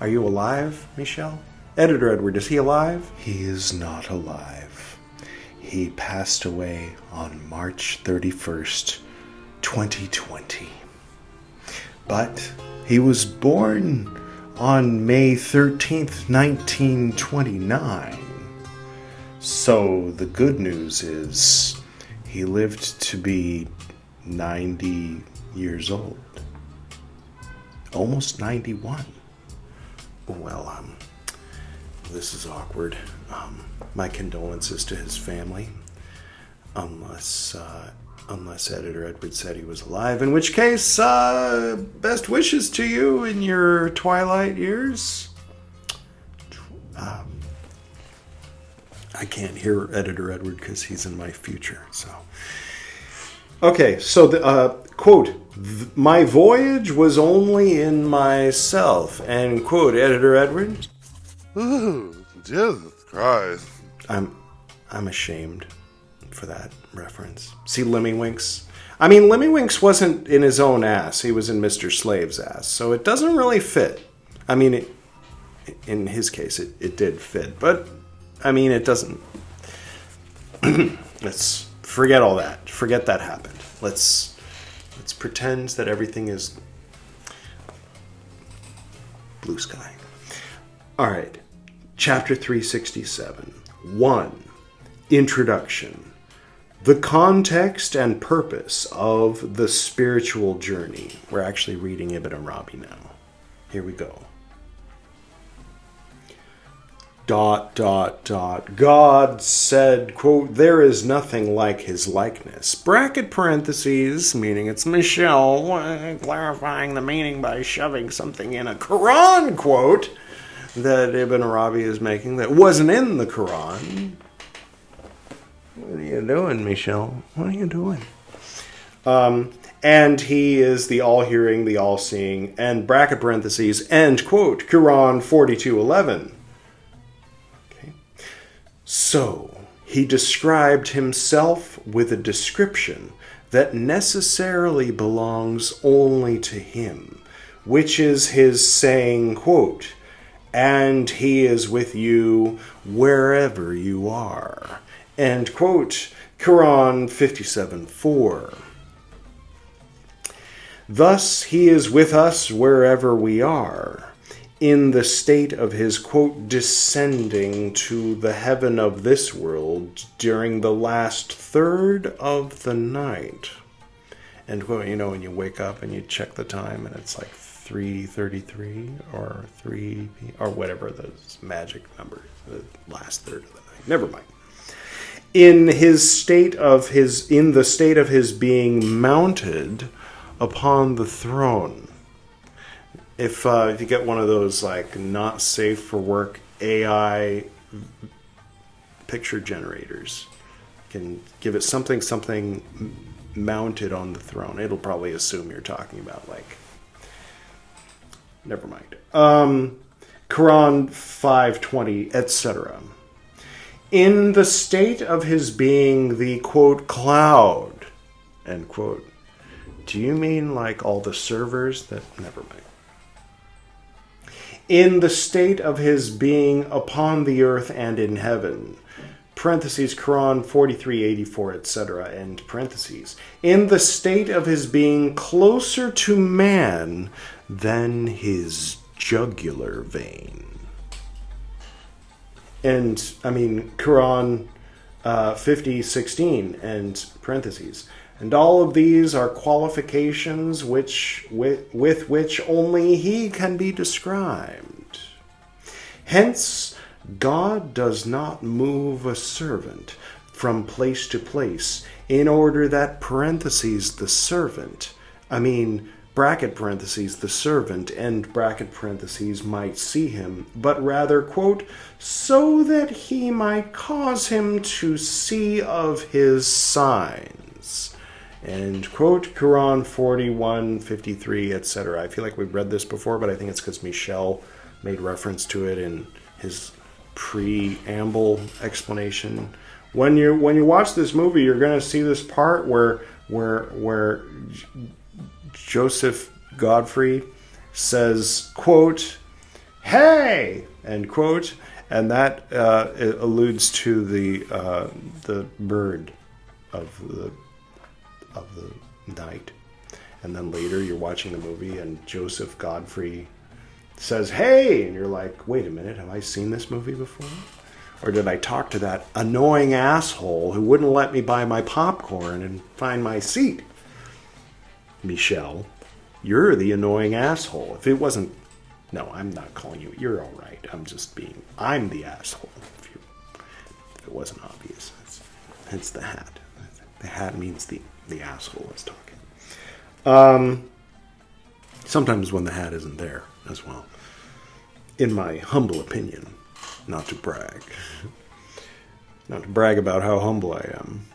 Are you alive, Michel? Editor Edward, is he alive? He is not alive. He passed away on March 31st, 2020. But he was born on May 13th, 1929. So the good news is he lived to be 90 years old. Almost 91. Well, this is awkward. My condolences to his family. Unless Editor Edward said he was alive, in which case, best wishes to you in your twilight years. I can't hear Editor Edward because he's in my future. So, okay, so the quote: "My voyage was only in myself." End quote. Editor Edward. Ooh, Jesus Christ! I'm ashamed for that reference. See Lemmiwinks? I mean, Lemmiwinks wasn't in his own ass. He was in Mr. Slave's ass. So it doesn't really fit. I mean, in his case, it did fit. But, I mean, it doesn't... Let's forget all that. Forget that happened. Let's pretend that everything is blue sky. All right. Chapter 367. 1. Introduction. The context and purpose of the spiritual journey. We're actually reading Ibn Arabi now. Here we go. ... God said, quote, there is nothing like his likeness. Bracket parentheses, meaning it's Michel, clarifying the meaning by shoving something in a Quran quote that Ibn Arabi is making that wasn't in the Quran. What are you doing, Michel? What are you doing? and he is the all-hearing, the all-seeing, and bracket parentheses, end quote, Quran 42:11. Okay. So, he described himself with a description that necessarily belongs only to him, which is his saying, quote, and he is with you wherever you are, end quote, Quran 57:4. Thus he is with us wherever we are, in the state of his, quote, descending to the heaven of this world during the last third of the night. And, well, you know, when you wake up and you check the time and it's like 3:33 or 3 or whatever those magic numbers, the last third of the night. Never mind. In the state of his being mounted upon the throne. If you get one of those like not safe for work AI picture generators, you can give it something mounted on the throne. It'll probably assume you're talking about like. Never mind. Quran 5:20, etc. In the state of his being the, quote, cloud, end quote. Do you mean like all the servers that... Never mind. In the state of his being upon the earth and in heaven, parentheses, Quran 43:84, etc., end parentheses. In the state of his being closer to man than his jugular vein. And, I mean, Quran 50:16, end parentheses. And all of these are qualifications with which only he can be described. Hence, God does not move a servant from place to place in order that parentheses the servant, bracket parentheses the servant, end bracket parentheses, might see him, but rather, quote, so that he might cause him to see of his signs. End quote, Quran 41:53, etc. I feel like we've read this before, but I think it's because Michel made reference to it in his preamble explanation. When you watch this movie, you're going to see this part where Joseph Godfrey says, quote, hey, end quote, and that alludes to the bird of the night. And then later you're watching the movie and Joseph Godfrey says, hey, and you're like, wait a minute, have I seen this movie before? Or did I talk to that annoying asshole who wouldn't let me buy my popcorn and find my seat? Michel, you're the annoying asshole. If it wasn't... No, I'm not calling you. You're all right. I'm the asshole. If it wasn't obvious. Hence the hat. The hat means the asshole is talking. Sometimes when the hat isn't there as well. In my humble opinion, not to brag. Not to brag about how humble I am.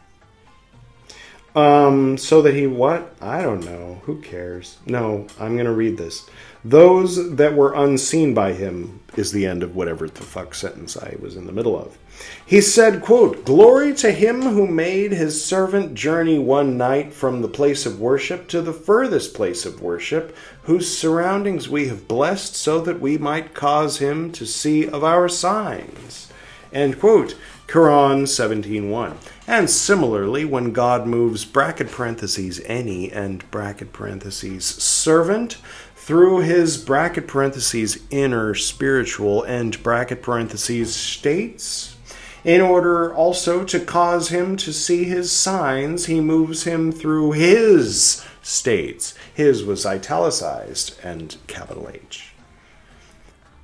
So that he what? I don't know. Who cares? No, I'm going to read this. Those that were unseen by him is the end of whatever the fuck sentence I was in the middle of. He said, quote, glory to him who made his servant journey one night from the place of worship to the furthest place of worship, whose surroundings we have blessed so that we might cause him to see of our signs. End quote. Quran 17:1. And similarly, when God moves bracket parentheses any and bracket parentheses servant through his bracket parentheses inner spiritual and bracket parentheses states, in order also to cause him to see his signs, he moves him through his states. His was italicized and capital H.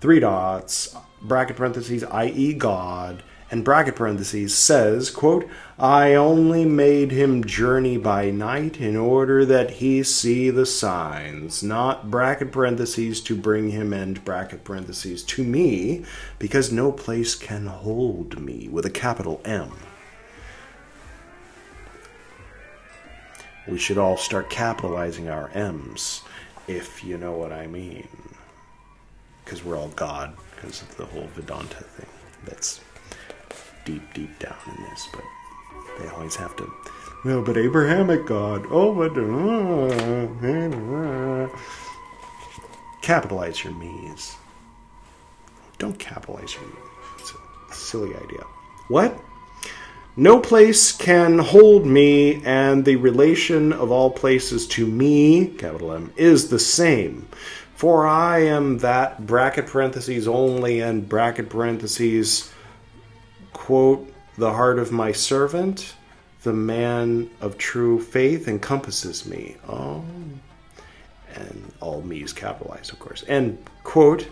3 dots, bracket parentheses, i.e. God, and bracket parentheses says, quote, I only made him journey by night in order that he see the signs, not bracket parentheses to bring him end bracket parentheses to me, because no place can hold me with a capital M. We should all start capitalizing our M's, if you know what I mean. Because we're all God, because of the whole Vedanta thing. That's deep, deep down in this, but they always have to, well, but Abrahamic God, oh, but... capitalize your me's. Don't capitalize your me's. It's a silly idea. What? No place can hold me, and the relation of all places to me, capital M, is the same. For I am that, bracket parentheses only, and bracket parentheses, quote, the heart of my servant, the man of true faith encompasses me. Oh. And all me is capitalized, of course. And quote,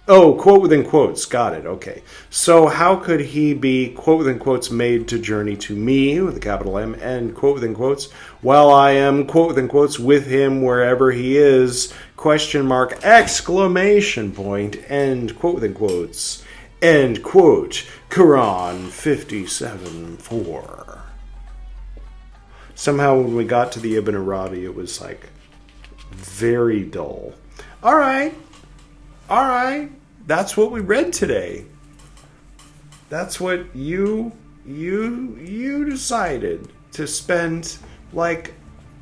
oh, quote within quotes. Got it. Okay. So how could he be, quote within quotes, made to journey to me with a capital M, and quote within quotes, while I am, quote within quotes, with him wherever he is, question mark, exclamation point, end, quote within quotes, end quote, Quran 57:4. Somehow when we got to the Ibn Arabi, it was like very dull. All right. That's what we read today. That's what you decided to spend like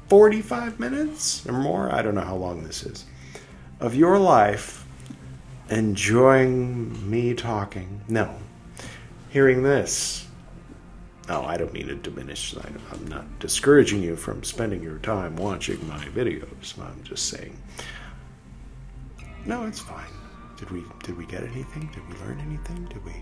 45 minutes or more, I don't know how long this is, of your life enjoying me talking. No. Hearing this. Oh, I don't mean to diminish. I'm not discouraging you from spending your time watching my videos. I'm just saying. No, it's fine. Did we get anything? Did we learn anything? Did we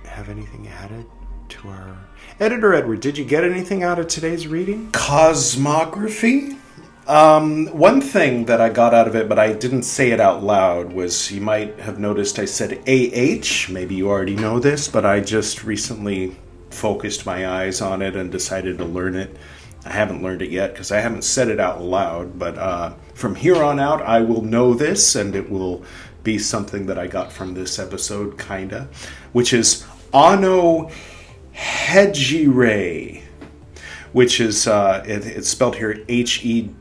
have anything added to our... Editor Edward, did you get anything out of today's reading? Cosmography? One thing that I got out of it, but I didn't say it out loud, was you might have noticed I said AH. Maybe you already know this, but I just recently focused my eyes on it and decided to learn it. I haven't learned it yet because I haven't said it out loud, but from here on out I will know this, and it will be something that I got from this episode, kinda, which is Ano Hegirae, which is, it's spelled here Hegirae,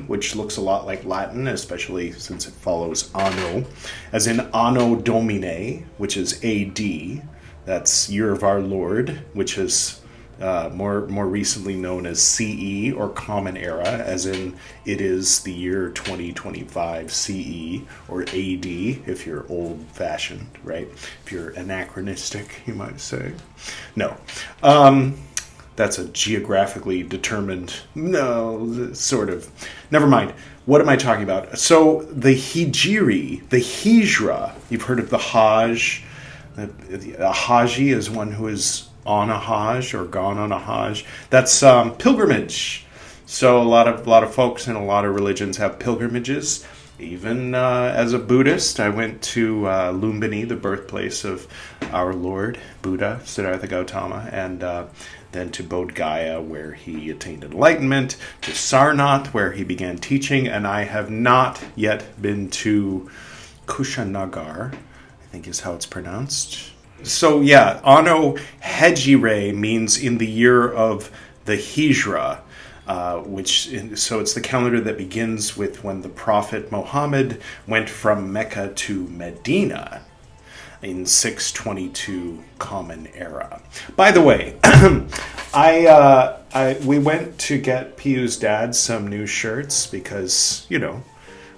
which looks a lot like Latin, especially since it follows Anno, as in Anno Domini, which is AD. That's Year of Our Lord, which is more recently known as CE, or Common Era, as in it is the year 2025 CE, or AD, if you're old-fashioned, right? If you're anachronistic, you might say. No. That's a geographically determined... No, sort of. Never mind. What am I talking about? So, the Hijri, the Hijra, you've heard of the Hajj. A Haji is one who is on a Hajj or gone on a Hajj. That's pilgrimage. So a lot of folks in a lot of religions have pilgrimages. Even as a Buddhist, I went to Lumbini, the birthplace of our Lord Buddha, Siddhartha Gautama, and then to Bodh Gaya, where he attained enlightenment, to Sarnath, where he began teaching, and I have not yet been to Kushinagar, I think is how it's pronounced. So yeah, Ano Hegirae means in the year of the Hijra, so it's the calendar that begins with when the Prophet Muhammad went from Mecca to Medina in 622 Common Era. By the way, we went to get Piyu's dad some new shirts because,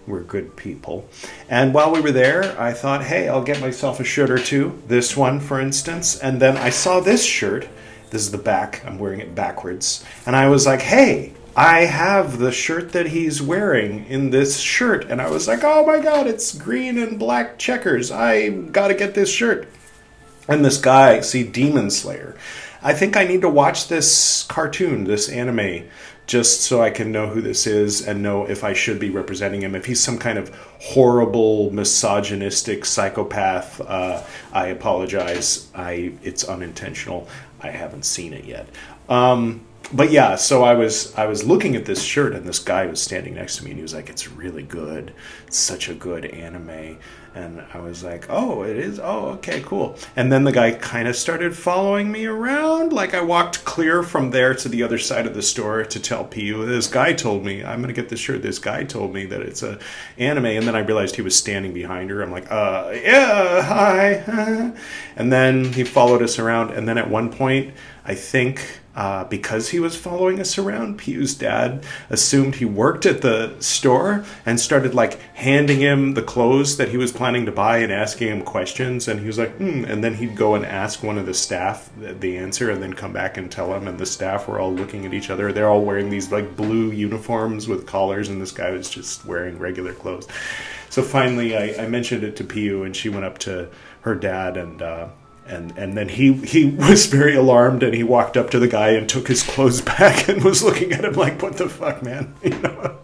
we're good people. And while we were there, I thought, hey, I'll get myself a shirt or two. This one, for instance. And then I saw this shirt. This is the back. I'm wearing it backwards. And I was like, hey, I have the shirt that he's wearing in this shirt. And I was like, oh my God, it's green and black checkers. I got to get this shirt. And this guy, Demon Slayer. I think I need to watch this cartoon, this anime, just so I can know who this is and know if I should be representing him. If he's some kind of horrible, misogynistic psychopath, I apologize. It's unintentional. I haven't seen it yet. But yeah, so I was looking at this shirt, and this guy was standing next to me, and he was like, "It's really good. It's such a good anime." And I was like, "Oh, it is? Oh, okay, cool." And then the guy kind of started following me around. Like, I walked clear from there to the other side of the store to tell PU, "This guy told me, I'm going to get this shirt. This guy told me that it's a anime." And then I realized he was standing behind her. I'm like, yeah, hi." And then he followed us around. And then at one point, I think... because he was following us around, Pu's dad assumed he worked at the store and started like handing him the clothes that he was planning to buy and asking him questions. And he was like, and then he'd go and ask one of the staff the answer and then come back and tell him. And the staff were all looking at each other. They're all wearing these like blue uniforms with collars, and this guy was just wearing regular clothes. So finally I mentioned it to Pu, and she went up to her dad, and then he was very alarmed, and he walked up to the guy and took his clothes back and was looking at him like, "What the fuck, man?" You know?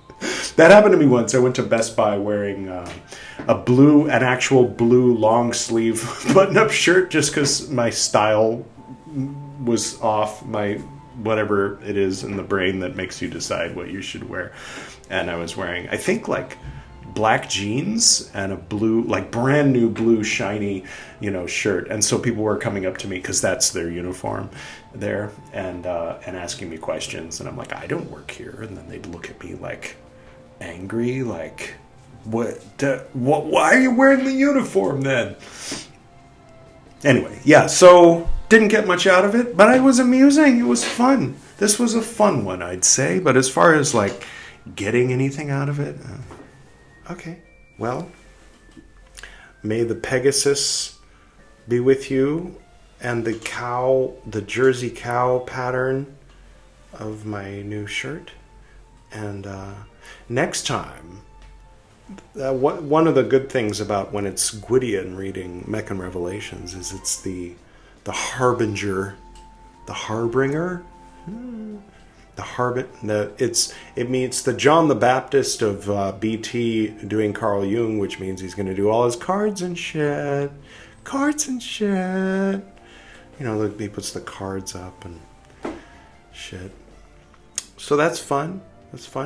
That happened to me once. I went to Best Buy wearing an actual blue long sleeve button-up shirt just because my style was off, my whatever it is in the brain that makes you decide what you should wear. And I was wearing, I think, like black jeans and a blue, like brand new blue shiny, shirt. And so people were coming up to me because that's their uniform there, and asking me questions. And I'm like, "I don't work here." And then they'd look at me like angry, like, what, why are you wearing the uniform then? Anyway, yeah, so didn't get much out of it, but it was amusing. It was fun. This was a fun one, I'd say. But as far as like getting anything out of it, okay, well, may the Pegasus be with you, and the Jersey cow pattern of my new shirt. And next time, one of the good things about when it's Gwydion reading Meccan Revelations is it's the harbinger, the harbinger. It means the John the Baptist of BT doing Carl Jung, which means he's going to do all his cards and shit. He puts the cards up and shit. So that's fun.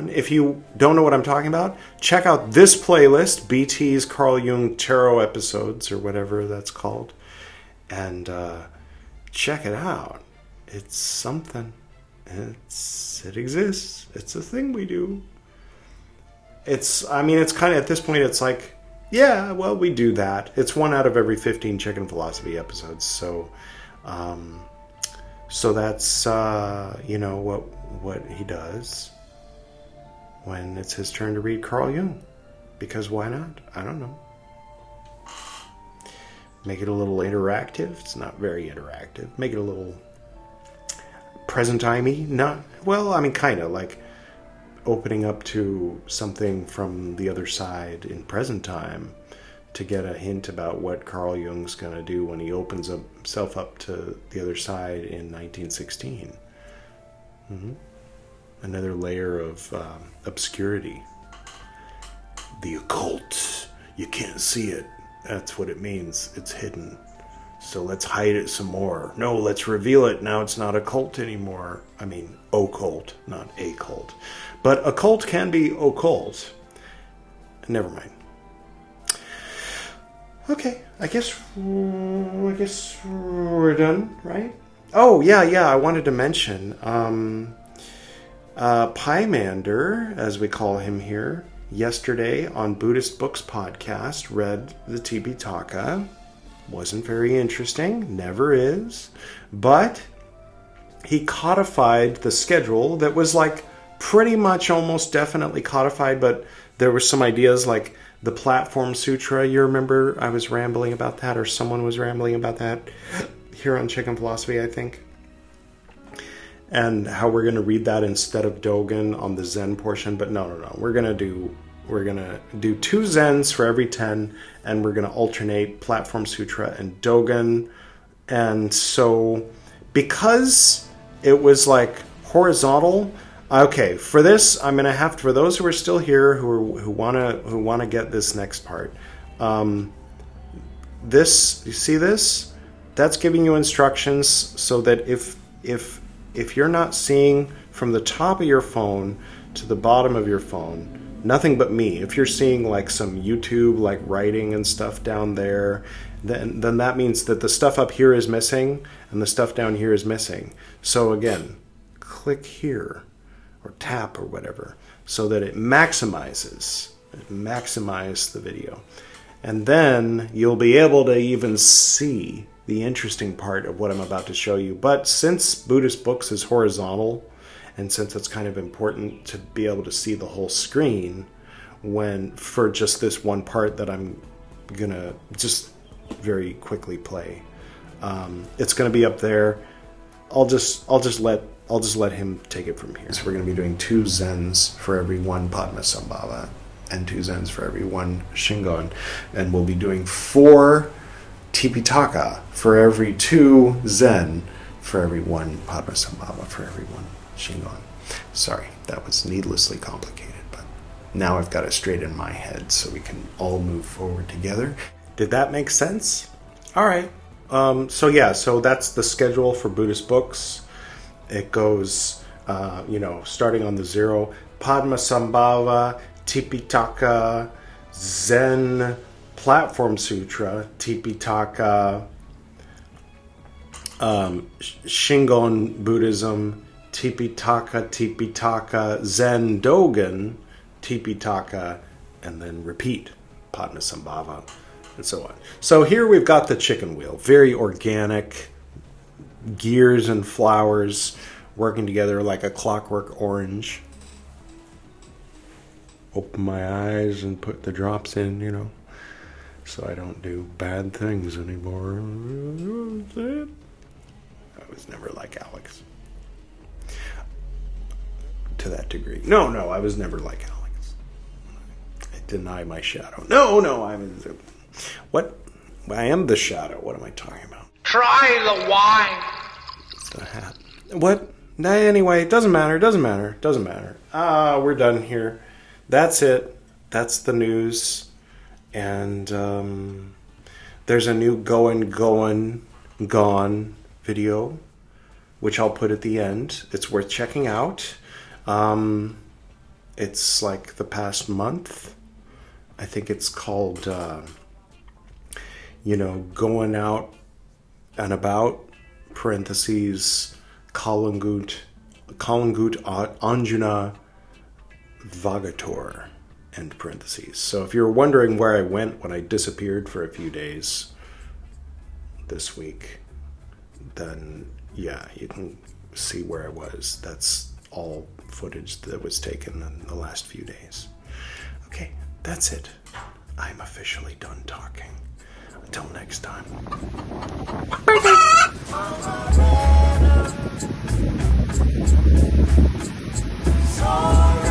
If you don't know what I'm talking about, check out this playlist, BT's Carl Jung Tarot episodes, or whatever that's called, and check it out. It's something. It exists. It's a thing we do. It's kind of, at this point, it's like, yeah, well, we do that. It's 1 out of every 15 Chicken Philosophy episodes. So that's, what he does when it's his turn to read Carl Jung. Because why not? I don't know. Make it a little interactive. It's not very interactive. Make it a little present timey. Kind of like opening up to something from the other side in present time to get a hint about what Carl Jung's going to do when he opens himself up to the other side in 1916. Mm-hmm. Another layer of obscurity. The occult. You can't see it. That's what it means. It's hidden. So let's hide it some more. No, let's reveal it. Now it's not a cult anymore. I mean, occult, not a cult. But a cult can be occult. Never mind. Okay, I guess we're done, right? Oh, yeah, I wanted to mention Pymander, as we call him here, yesterday on Buddhist Books Podcast, read the Tipitaka. Wasn't very interesting, never is, but he codified the schedule that was like pretty much almost definitely codified, but there were some ideas like the Platform Sutra. You remember I was rambling about that, or someone was rambling about that here on Chicken Philosophy, I think, and how we're going to read that instead of Dogen on the Zen portion. But no, we're going to do 2 Zens for every 10, and we're going to alternate Platform Sutra and Dogen. And so, because it was like horizontal, okay, for this, I'm going to have to, for those who are still here, who want to get this next part, this, you see this? That's giving you instructions so that if if you're not seeing from the top of your phone to the bottom of your phone, nothing but me, if you're seeing like some YouTube, like writing and stuff down there, then that means that the stuff up here is missing and the stuff down here is missing. So again, click here or tap or whatever so that it maximizes the video. And then you'll be able to even see the interesting part of what I'm about to show you. But since Buddhist books is horizontal, and since it's kind of important to be able to see the whole screen for just this one part that I'm gonna just very quickly play, it's gonna be up there. I'll just let him take it from here. So we're gonna be doing 2 zens for every 1 Padmasambhava and 2 zens for every 1 Shingon, and we'll be doing 4 Tipitaka for every 2 zen for every 1 Padmasambhava for every 1 Shingon. Sorry, that was needlessly complicated, but now I've got it straight in my head so we can all move forward together. Did that make sense? All right. So that's the schedule for Buddhist books. It goes, starting on the 0, Padmasambhava, Tipitaka, Zen, Platform Sutra, Tipitaka, Shingon Buddhism, Tipitaka, Zen Dogen, Tipitaka, and then repeat Padmasambhava, and so on. So here we've got the chicken wheel, very organic, gears and flowers working together like a clockwork orange. Open my eyes and put the drops in, so I don't do bad things anymore. I was never like Alex. To that degree. No, I was never like Alex. I deny my shadow. No, I was... What? I am the shadow. What am I talking about? Try the wine. It's the hat. What? Anyway, it doesn't matter. We're done here. That's it. That's the news. And there's a new Gone video, which I'll put at the end. It's worth checking out. It's like the past month. I think it's called, Going Out and About, parentheses, Kalangut Anjuna Vagator, end parentheses. So if you're wondering where I went when I disappeared for a few days this week, then yeah, you can see where I was. That's all footage that was taken in the last few days. Okay, that's it. I'm officially done talking. Until next time. Sorry.